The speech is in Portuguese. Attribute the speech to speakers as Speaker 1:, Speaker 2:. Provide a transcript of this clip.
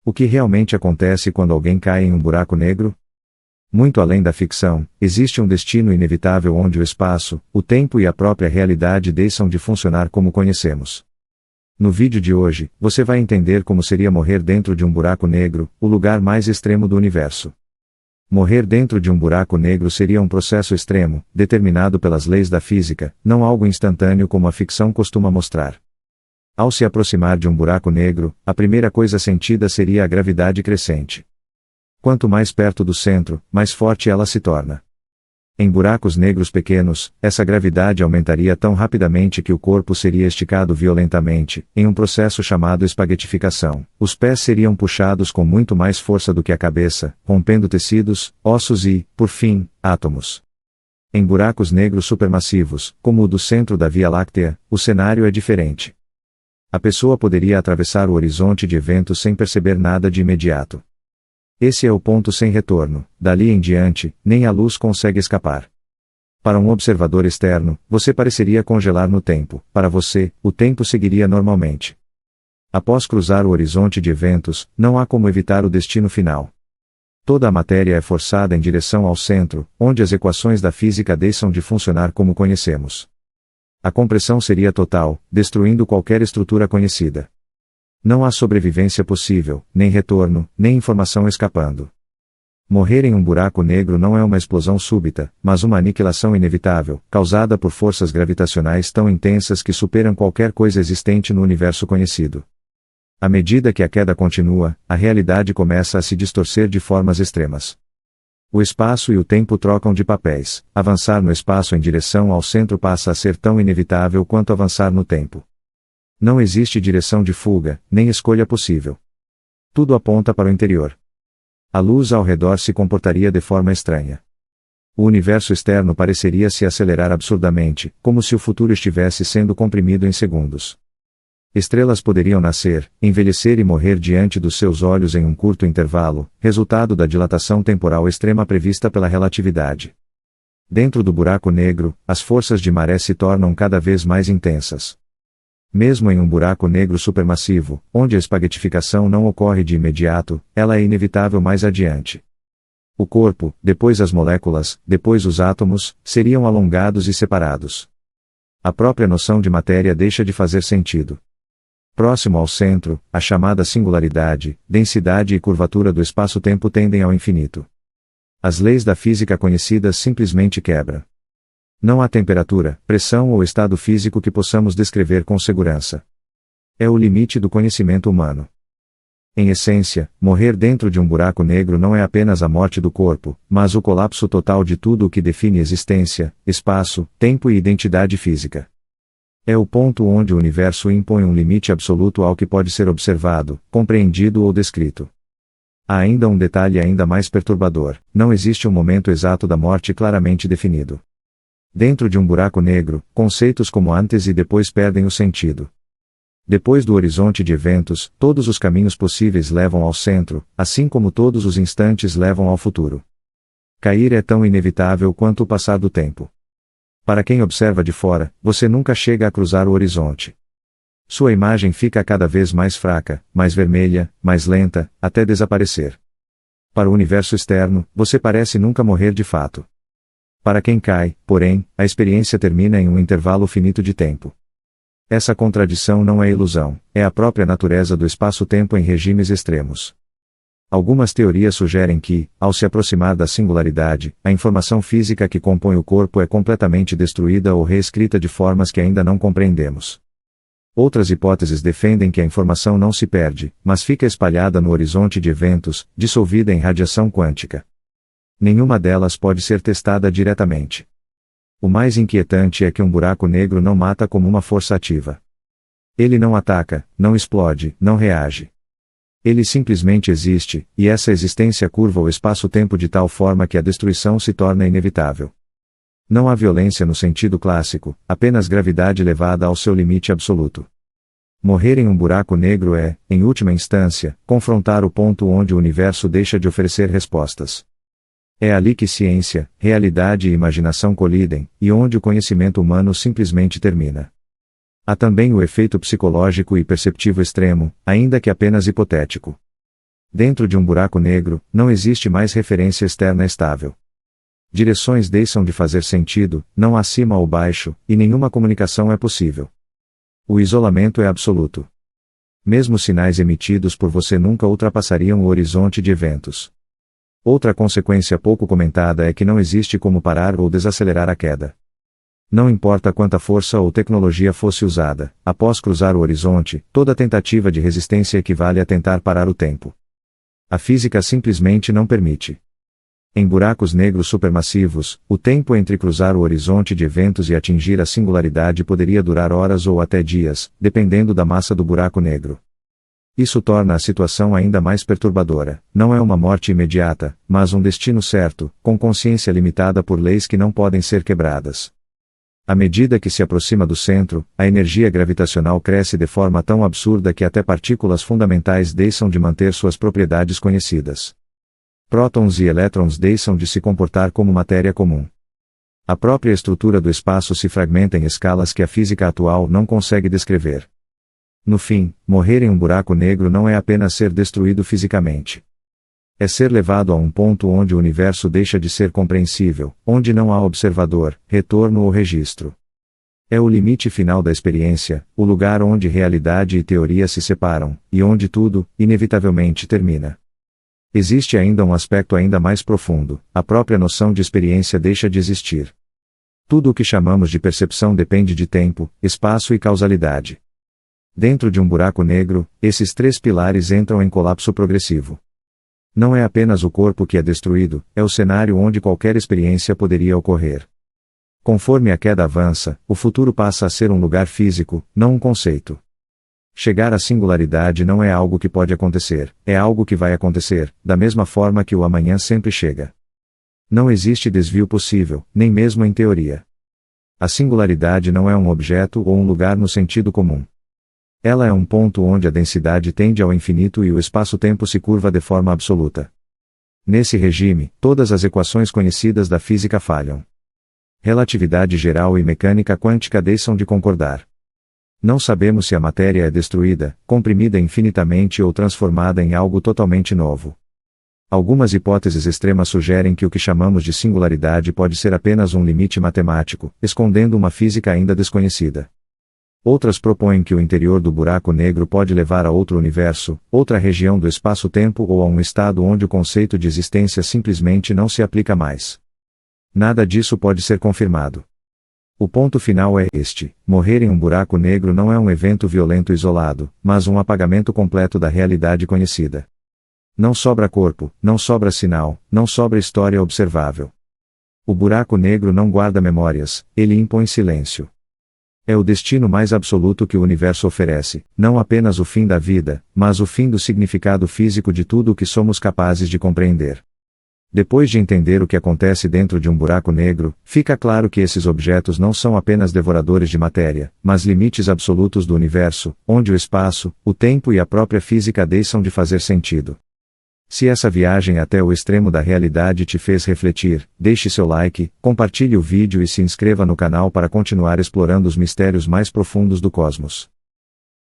Speaker 1: O que realmente acontece quando alguém cai em um buraco negro? Muito além da ficção, existe um destino inevitável onde o espaço, o tempo e a própria realidade deixam de funcionar como conhecemos. No vídeo de hoje, você vai entender como seria morrer dentro de um buraco negro, o lugar mais extremo do universo. Morrer dentro de um buraco negro seria um processo extremo, determinado pelas leis da física, não algo instantâneo como a ficção costuma mostrar. Ao se aproximar de um buraco negro, a primeira coisa sentida seria a gravidade crescente. Quanto mais perto do centro, mais forte ela se torna. Em buracos negros pequenos, essa gravidade aumentaria tão rapidamente que o corpo seria esticado violentamente, em um processo chamado espaguetificação. Os pés seriam puxados com muito mais força do que a cabeça, rompendo tecidos, ossos e, por fim, átomos. Em buracos negros supermassivos, como o do centro da Via Láctea, o cenário é diferente. A pessoa poderia atravessar o horizonte de eventos sem perceber nada de imediato. Esse é o ponto sem retorno, dali em diante, nem a luz consegue escapar. Para um observador externo, você pareceria congelar no tempo, para você, o tempo seguiria normalmente. Após cruzar o horizonte de eventos, não há como evitar o destino final. Toda a matéria é forçada em direção ao centro, onde as equações da física deixam de funcionar como conhecemos. A compressão seria total, destruindo qualquer estrutura conhecida. Não há sobrevivência possível, nem retorno, nem informação escapando. Morrer em um buraco negro não é uma explosão súbita, mas uma aniquilação inevitável, causada por forças gravitacionais tão intensas que superam qualquer coisa existente no universo conhecido. À medida que a queda continua, a realidade começa a se distorcer de formas extremas. O espaço e o tempo trocam de papéis, avançar no espaço em direção ao centro passa a ser tão inevitável quanto avançar no tempo. Não existe direção de fuga, nem escolha possível. Tudo aponta para o interior. A luz ao redor se comportaria de forma estranha. O universo externo pareceria se acelerar absurdamente, como se o futuro estivesse sendo comprimido em segundos. Estrelas poderiam nascer, envelhecer e morrer diante dos seus olhos em um curto intervalo, resultado da dilatação temporal extrema prevista pela relatividade. Dentro do buraco negro, as forças de maré se tornam cada vez mais intensas. Mesmo em um buraco negro supermassivo, onde a espaguetificação não ocorre de imediato, ela é inevitável mais adiante. O corpo, depois as moléculas, depois os átomos, seriam alongados e separados. A própria noção de matéria deixa de fazer sentido. Próximo ao centro, a chamada singularidade, densidade e curvatura do espaço-tempo tendem ao infinito. As leis da física conhecidas simplesmente quebram. Não há temperatura, pressão ou estado físico que possamos descrever com segurança. É o limite do conhecimento humano. Em essência, morrer dentro de um buraco negro não é apenas a morte do corpo, mas o colapso total de tudo o que define existência, espaço, tempo e identidade física. É o ponto onde o universo impõe um limite absoluto ao que pode ser observado, compreendido ou descrito. Há ainda um detalhe ainda mais perturbador: não existe um momento exato da morte claramente definido. Dentro de um buraco negro, conceitos como antes e depois perdem o sentido. Depois do horizonte de eventos, todos os caminhos possíveis levam ao centro, assim como todos os instantes levam ao futuro. Cair é tão inevitável quanto o passar do tempo. Para quem observa de fora, você nunca chega a cruzar o horizonte. Sua imagem fica cada vez mais fraca, mais vermelha, mais lenta, até desaparecer. Para o universo externo, você parece nunca morrer de fato. Para quem cai, porém, a experiência termina em um intervalo finito de tempo. Essa contradição não é ilusão, é a própria natureza do espaço-tempo em regimes extremos. Algumas teorias sugerem que, ao se aproximar da singularidade, a informação física que compõe o corpo é completamente destruída ou reescrita de formas que ainda não compreendemos. Outras hipóteses defendem que a informação não se perde, mas fica espalhada no horizonte de eventos, dissolvida em radiação quântica. Nenhuma delas pode ser testada diretamente. O mais inquietante é que um buraco negro não mata como uma força ativa. Ele não ataca, não explode, não reage. Ele simplesmente existe, e essa existência curva o espaço-tempo de tal forma que a destruição se torna inevitável. Não há violência no sentido clássico, apenas gravidade elevada ao seu limite absoluto. Morrer em um buraco negro é, em última instância, confrontar o ponto onde o universo deixa de oferecer respostas. É ali que ciência, realidade e imaginação colidem, e onde o conhecimento humano simplesmente termina. Há também o efeito psicológico e perceptivo extremo, ainda que apenas hipotético. Dentro de um buraco negro, não existe mais referência externa estável. Direções deixam de fazer sentido, não há cima ou baixo, e nenhuma comunicação é possível. O isolamento é absoluto. Mesmo sinais emitidos por você nunca ultrapassariam o horizonte de eventos. Outra consequência pouco comentada é que não existe como parar ou desacelerar a queda. Não importa quanta força ou tecnologia fosse usada, após cruzar o horizonte, toda tentativa de resistência equivale a tentar parar o tempo. A física simplesmente não permite. Em buracos negros supermassivos, o tempo entre cruzar o horizonte de eventos e atingir a singularidade poderia durar horas ou até dias, dependendo da massa do buraco negro. Isso torna a situação ainda mais perturbadora. Não é uma morte imediata, mas um destino certo, com consciência limitada por leis que não podem ser quebradas. À medida que se aproxima do centro, a energia gravitacional cresce de forma tão absurda que até partículas fundamentais deixam de manter suas propriedades conhecidas. Prótons e elétrons deixam de se comportar como matéria comum. A própria estrutura do espaço se fragmenta em escalas que a física atual não consegue descrever. No fim, morrer em um buraco negro não é apenas ser destruído fisicamente. É ser levado a um ponto onde o universo deixa de ser compreensível, onde não há observador, retorno ou registro. É o limite final da experiência, o lugar onde realidade e teoria se separam, e onde tudo, inevitavelmente, termina. Existe ainda um aspecto ainda mais profundo: a própria noção de experiência deixa de existir. Tudo o que chamamos de percepção depende de tempo, espaço e causalidade. Dentro de um buraco negro, esses três pilares entram em colapso progressivo. Não é apenas o corpo que é destruído, é o cenário onde qualquer experiência poderia ocorrer. Conforme a queda avança, o futuro passa a ser um lugar físico, não um conceito. Chegar à singularidade não é algo que pode acontecer, é algo que vai acontecer, da mesma forma que o amanhã sempre chega. Não existe desvio possível, nem mesmo em teoria. A singularidade não é um objeto ou um lugar no sentido comum. Ela é um ponto onde a densidade tende ao infinito e o espaço-tempo se curva de forma absoluta. Nesse regime, todas as equações conhecidas da física falham. Relatividade geral e mecânica quântica deixam de concordar. Não sabemos se a matéria é destruída, comprimida infinitamente ou transformada em algo totalmente novo. Algumas hipóteses extremas sugerem que o que chamamos de singularidade pode ser apenas um limite matemático, escondendo uma física ainda desconhecida. Outras propõem que o interior do buraco negro pode levar a outro universo, outra região do espaço-tempo ou a um estado onde o conceito de existência simplesmente não se aplica mais. Nada disso pode ser confirmado. O ponto final é este: morrer em um buraco negro não é um evento violento isolado, mas um apagamento completo da realidade conhecida. Não sobra corpo, não sobra sinal, não sobra história observável. O buraco negro não guarda memórias, ele impõe silêncio. É o destino mais absoluto que o universo oferece, não apenas o fim da vida, mas o fim do significado físico de tudo o que somos capazes de compreender. Depois de entender o que acontece dentro de um buraco negro, fica claro que esses objetos não são apenas devoradores de matéria, mas limites absolutos do universo, onde o espaço, o tempo e a própria física deixam de fazer sentido. Se essa viagem até o extremo da realidade te fez refletir, deixe seu like, compartilhe o vídeo e se inscreva no canal para continuar explorando os mistérios mais profundos do cosmos.